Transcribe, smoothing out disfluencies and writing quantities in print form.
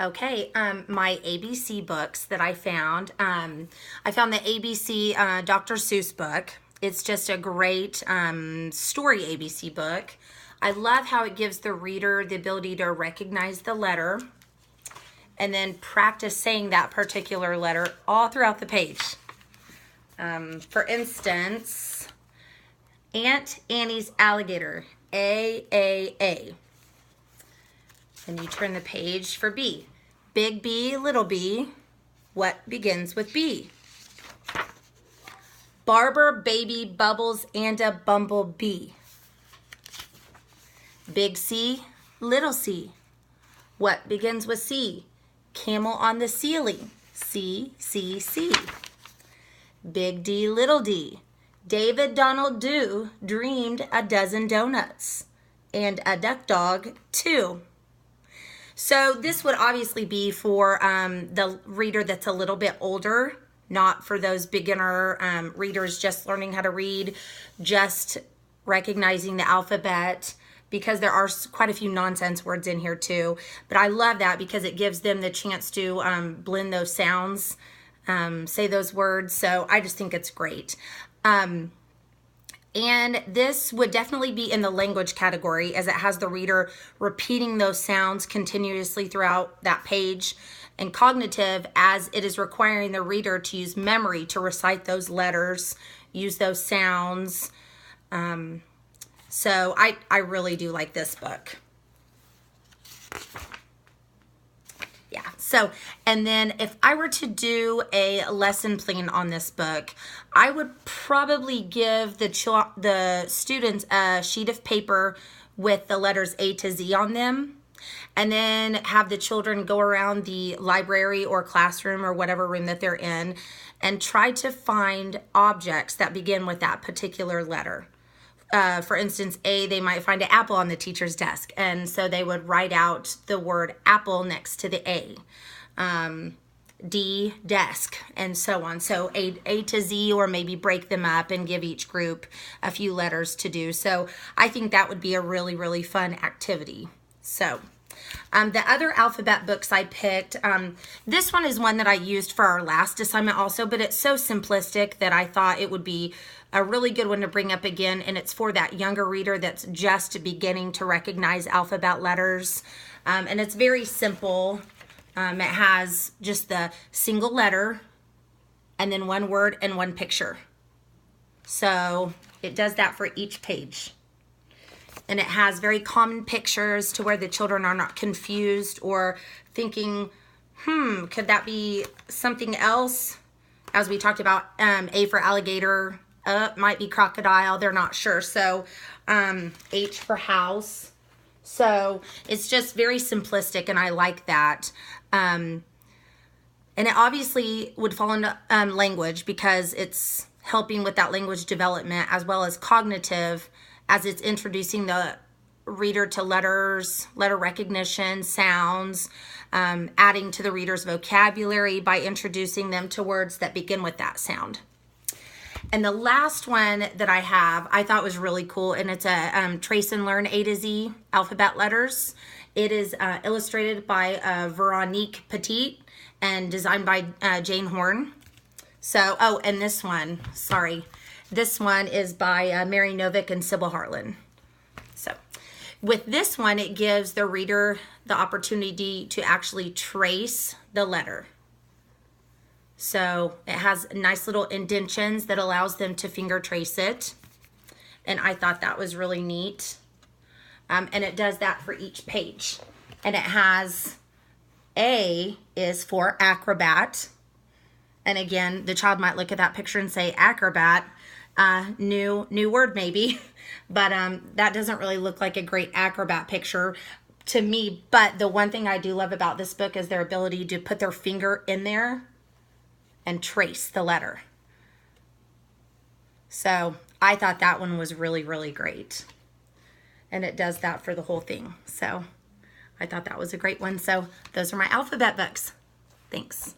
Okay, my ABC books that I found the ABC Dr. Seuss book. It's just a great story ABC book. I love how it gives the reader the ability to recognize the letter and then practice saying that particular letter all throughout the page. For instance, Aunt Annie's alligator, A. And you turn the page for B. Big B, little b, what begins with B? Barber, baby, bubbles, and a bumblebee. Big C, little c, what begins with C? Camel on the ceiling, C. Big D, little d, David Donald Do dreamed a dozen donuts, and a duck dog too. So this would obviously be for the reader that's a little bit older, not for those beginner readers just learning how to read, just recognizing the alphabet, because there are quite a few nonsense words in here too. But I love that because it gives them the chance to blend those sounds, say those words. So I just think it's great. And this would definitely be in the language category, as it has the reader repeating those sounds continuously throughout that page. And cognitive, as it is requiring the reader to use memory to recite those letters, use those sounds. So I really do like this book. Yeah, so, and then if I were to do a lesson plan on this book, I would probably give the students a sheet of paper with the letters A to Z on them, and then have the children go around the library or classroom or whatever room that they're in and try to find objects that begin with that particular letter. For instance, A, they might find an apple on the teacher's desk, and so they would write out the word apple next to the A. D, desk, and so on. So A to Z, or maybe break them up and give each group a few letters to do. So I think that would be a really, really fun activity. So the other alphabet books I picked, this one is one that I used for our last assignment also, but it's so simplistic that I thought it would be a really good one to bring up again, and it's for that younger reader that's just beginning to recognize alphabet letters. And it's very simple. It has just the single letter and then one word and one picture. So it does that for each page. And it has very common pictures to where the children are not confused or thinking, could that be something else? As we talked about, A for alligator, might be crocodile, they're not sure. So H for house. So it's just very simplistic, and I like that. And it obviously would fall into language, because it's helping with that language development, as well as cognitive, as it's introducing the reader to letters, letter recognition, sounds, adding to the reader's vocabulary by introducing them to words that begin with that sound. And the last one that I have, I thought was really cool, and it's a Trace and Learn A to Z alphabet letters. It is illustrated by Veronique Petit and designed by Jane Horn. So, and this one, this one is by Mary Novick and Sybil Harlan. So with this one, it gives the reader the opportunity to actually trace the letter. So it has nice little indentions that allows them to finger trace it. And I thought that was really neat. And it does that for each page. And it has A is for acrobat. And again, the child might look at that picture and say acrobat, new word maybe. But that doesn't really look like a great acrobat picture to me. But the one thing I do love about this book is their ability to put their finger in there and trace the letter. So I thought that one was really, really great. And it does that for the whole thing. So I thought that was a great one. So those are my alphabet books. Thanks.